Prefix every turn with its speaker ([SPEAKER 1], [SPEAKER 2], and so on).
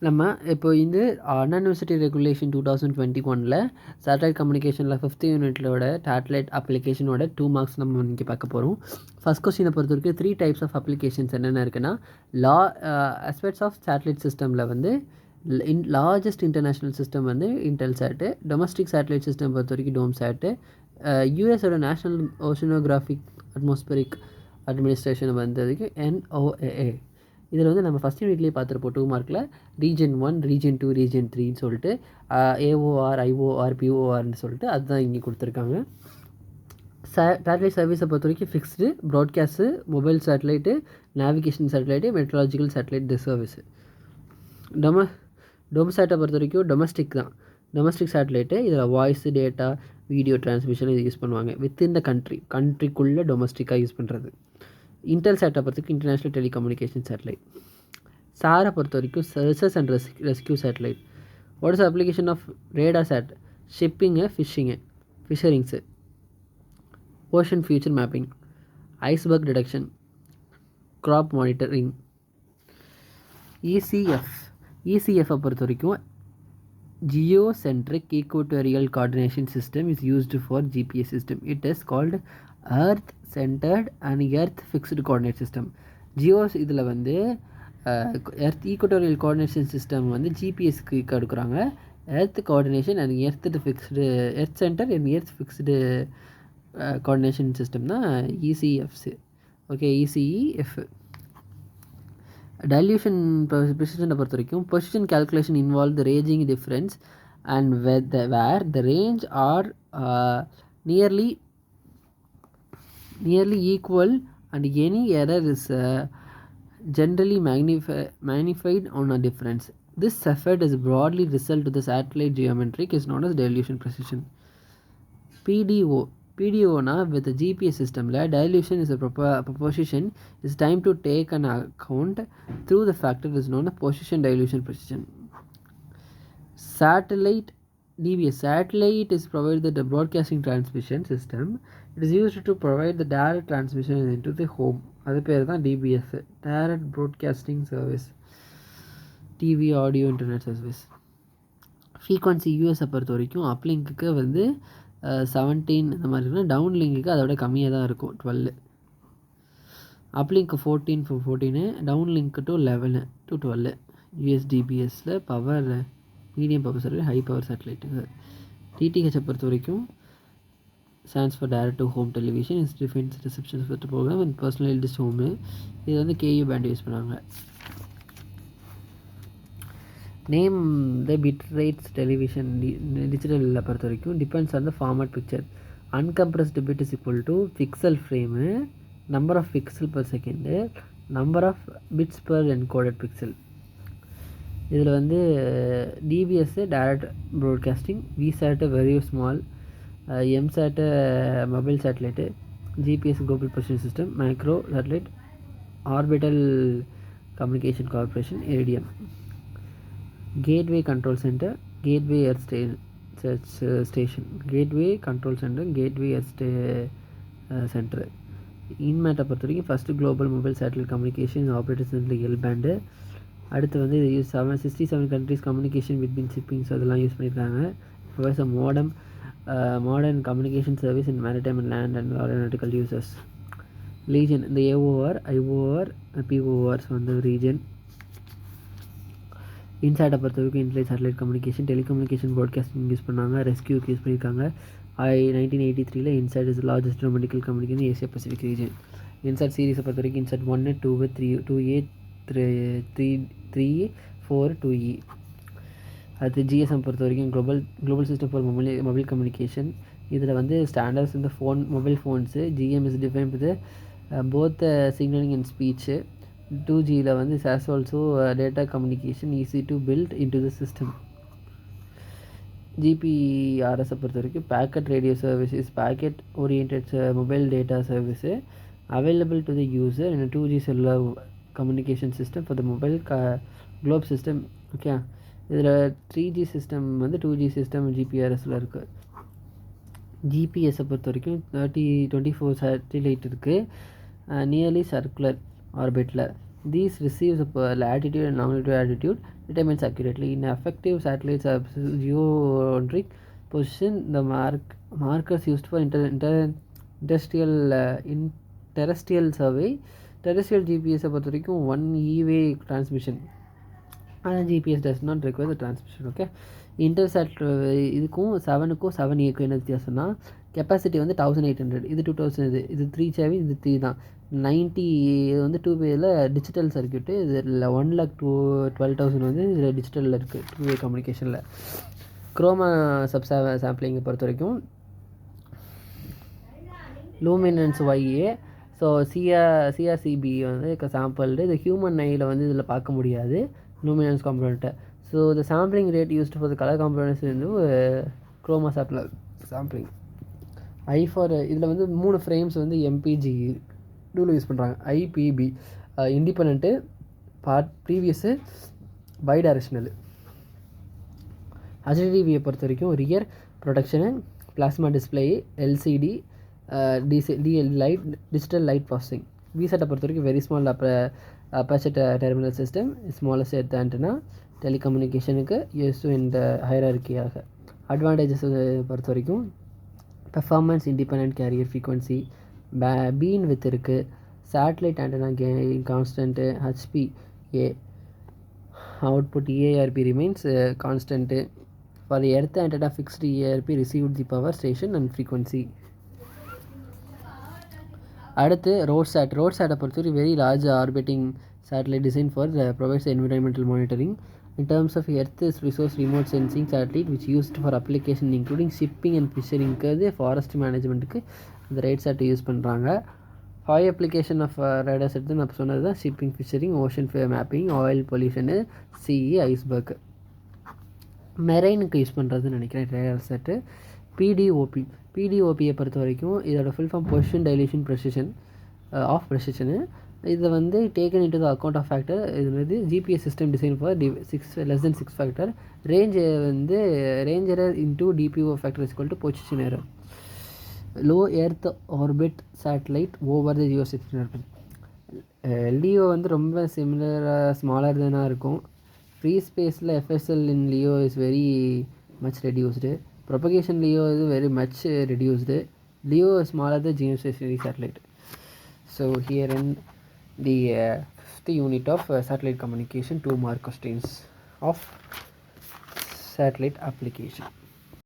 [SPEAKER 1] நம்ம இப்போ இந்த அண்ணா யூனிவர்சிட்டி ரெகுலேஷன் 2021ல் சேட்டலைட் கம்யூனிகேஷனில் 5th யூனிட்டோட சேட்டலைட் அப்ளிகேஷனோட 2 மார்க்ஸ் நம்ம இன்றைக்கி பார்க்க போகிறோம். ஃபஸ்ட் கொஸ்டினை பொறுத்த வரைக்கும் 3 டைப்ஸ் ஆஃப் அப்ளிகேஷன்ஸ் என்னென்ன இருக்குன்னா, அஸ்பெக்ட்ஸ் ஆஃப் சேட்டலைட் சிஸ்டமில் வந்து லார்ஜஸ்ட் இன்டர்நேஷ்னல் சிஸ்டம் வந்து இன்டெல்சாட்டு, டொமஸ்டிக் சேட்டலைட் சிஸ்டம் பொறுத்த வரைக்கும் டோம்சாட்டு, யூஎஸோட நேஷ்னல் ஓஷனோகிராஃபிக் அட்மாஸ்பரிக் அட்மினிஸ்ட்ரேஷன் வந்ததுக்கு NOAA. இதில் வந்து நம்ம ஃபஸ்ட் யூனிட்லேயே பார்த்துருப்போம் 2 மார்க்கில் ரீஜன் 1, ரீஜன் 2, ரீஜன் 3ன்னு சொல்லிட்டு AOR, IOR, PORன்னு சொல்லிட்டு அதுதான் இங்கே கொடுத்துருக்காங்க. சேட்டலைட் சர்வீஸை பொறுத்த வரைக்கும் fixed, broadcast, mobile satellite, navigation satellite, meteorological satellite service. டொமசாட்டை பொறுத்த வரைக்கும் டொமஸ்டிக் தான், டொமஸ்டிக் சேட்டலைட்டு. இதில் வாய்ஸு, டேட்டா, வீடியோ டிரான்ஸ்மிஷன் இது யூஸ் பண்ணுவாங்க. வித்தின் த கண்ட்ரிக்குள்ளே டொமஸ்டிக்காக யூஸ் பண்ணுறது. இன்டெல்சாட்டை பொறுத்தவரைக்கும் இன்டர்நேஷ்னல் டெலிகம்யூனிகேஷன் சேட்டலைட். சாரை பொறுத்த வரைக்கும் research and rescue satellite. What is application of Radarsat? Shipping, fisheries, ocean feature mapping, iceberg detection, crop monitoring. ECFை பொறுத்த வரைக்கும் geocentric equatorial coordination system is used for GPS system. It is called earth centred and earth fixed coordinate system. இதில் வந்து earth equatorial coordination system வந்து ஜிபிஎஸ்க்கு கொடுக்குறாங்க. Earth coordination and earth centre and earth fixed coordination system தான் ECFs. Okay, ECEF. Dilution ப்ரெசிஷனை பொறுத்த வரைக்கும் position calculation involve the ranging difference and where the range are nearly equal and any error is generally magnified on a difference. This effect is broadly result to the satellite geometric is known as dilution precision. PDO with the GPS system dilution is a proposition is time to take an account through the factor is known as position dilution precision. Satellite DBS. Satellite is provided the broadcasting transmission system. It is used to provide the direct transmission into the home. அது பேர் தான் DBS, direct broadcasting service, TV audio internet service. Frequency யூஎஸை பொறுத்த வரைக்கும் அப்லிங்க்கு வந்து 17 இந்த மாதிரி இருக்குன்னா, டவுன் லிங்க்குக்கு அதோட கம்மியாக தான் இருக்கும், 12. Uplink 14, downlink to 11 to 12. USDBSல power medium power satellite, high power satellite. டிடிஹெச்சை பொறுத்த வரைக்கும் stands for direct to home television, is defines reception for the program and personalized home. இது வந்து KU பேண்ட் யூஸ் பண்ணுவாங்க. Name the bit rates television டிஜிட்டலில் பொறுத்த வரைக்கும் depends on the format picture. Uncompressed bit is equal to pixel frame, number of pixel per second, number of bits per encoded pixel. இதில் வந்து DBS direct broadcasting, VSAT very small, MSAT mobile satellite, GPS global position system, micro satellite, orbital communication corporation, ATM. Gateway control centre, gateway earth station, gateway control centre, gateway earth centre. இன்மேட்டை பொறுத்த வரைக்கும் first global mobile satellite communication operator centre L band. அடுத்து வந்து இது 67 countries communication between shippings அதெல்லாம் use பண்ணியிருக்காங்க. Provides modern communication service in maritime and land and aeronautical users. Region இந்த AOR, IOR, PORs வந்து ரீஜன். இன்சைட்டை பொறுத்த வரைக்கும் internet satellite communication, telecommunication broadcasting use பண்ணாங்க, ரெஸ்கியூக்கு யூஸ் பண்ணியிருக்காங்க. 1983 INSAT is largest medical communication Asia Pacific region. INSAT சீரிஸை பொறுத்த வரைக்கும் இன்சைட் 1, 2, 3, 2A, 3, 4, 2E. அடுத்து GSM பொறுத்த வரைக்கும் global system for mobile communication. இதில் வந்து ஸ்டாண்டர்ட்ஸ் இந்த mobile phones. GM is define with both signalling and speech. 2Gயில் வந்து சாஸ் also data communication easy to build in to the system. GPRSை பொறுத்த வரைக்கும் packet radio services, packet oriented mobile data service available to the user in 2G cellular communication system for the mobile globe system. Okay, இதில் 3G system வந்து 2G system GPRSல இருக்குது. ஜிபிஎஸ்ஸை பொறுத்த வரைக்கும் 24 satellite இருக்குது, nearly circular ஆர்பிட்டில். These receives latitude and longitude altitude determines accurately. In effective satellites geocentric position, the markers used for terrestrial terrestrial survey. Terrestrial GPS பொறுத்த வரைக்கும் 1 E-way transmission. ஆனால் GPS does not require the transmission. Okay, இன்டர்சேட் இதுக்கும் 7க்கும் 7Aக்கும் என்ன வித்தியாசம்னா, capacity வந்து 1800, இது 2000, இது 3 சேவை, இது 3 தான். 90 இது வந்து 2-வேயில் டிஜிட்டல் சர்க்கியூட்டு, இது 1,12,000 வந்து இதில் டிஜிட்டலில் இருக்குது 2-வே கம்யூனிகேஷனில். குரோமா சாம்பிளிங்கை பொறுத்த வரைக்கும் லூமினன்ஸ் YA. ஸோ சிஆர்சிபி வந்து சாம்பிள்டு, இது ஹியூமன் ஐயில் வந்து இதில் பார்க்க முடியாது லூமினன்ஸ் காம்பனண்ட்டை. So the sampling rate used for the colour components வந்து குரோமா சாம்பிளிங். இதில் வந்து 3 ஃப்ரேம்ஸ் வந்து MPG டூவில் யூஸ் பண்ணுறாங்க. IPB independent, previous, bidirectional. HDTVயை பொறுத்த வரைக்கும் rear production, plasma display, LCD, light, digital light processing. விசெட்டை பொறுத்த வரைக்கும் very small aperture terminal system, smallest earth antenna, டெலிகம்யூனிகேஷனுக்கு யூஸ் இந்த ஹைரார்க்கியாக. அட்வான்டேஜஸ் பொறுத்த வரைக்கும் performance, independent carrier frequency, been with இருக்குது, satellite antenna gain constant, HPA output EARP remains constant. For earth antenna fixed EARP received the power station and frequency. அடுத்து ரோட்சாட்டை பொறுத்தவரை very large orbiting satellite design for provides environmental monitoring. In terms of Earth resource remote sensing satellite which used for application including shipping and fishing, forest மேனேஜ்மெண்ட்டுக்கு இந்த ரைட் சாட்டை use பண்ணுறாங்க. 5 application of radar set நான் சொன்னது தான் shipping, fishing, ocean mapping, oil pollution, CE, iceberg. மெரைனுக்கு use பண்ணுறதுன்னு நினைக்கிறேன் ரேடார் செட்டு. பிடிஓபியை பொறுத்த வரைக்கும் இதோட full form position dilation precision of precision. இதை வந்து taken into the account of factor. இது வந்து GPS system design for less than 6 factor. Range error into DPO factor is equal to position error. Low earth orbit satellite over the geo station. LEO வந்து ரொம்ப சிமிலராக smaller தானாக இருக்கும். Free ஸ்பேஸில் FSL in LEO is very much reduced. Propagation LEO is very much reduced. LEO is smaller than geostationary satellite. So here in the 5th unit of satellite communication, 2 mark questions of satellite application.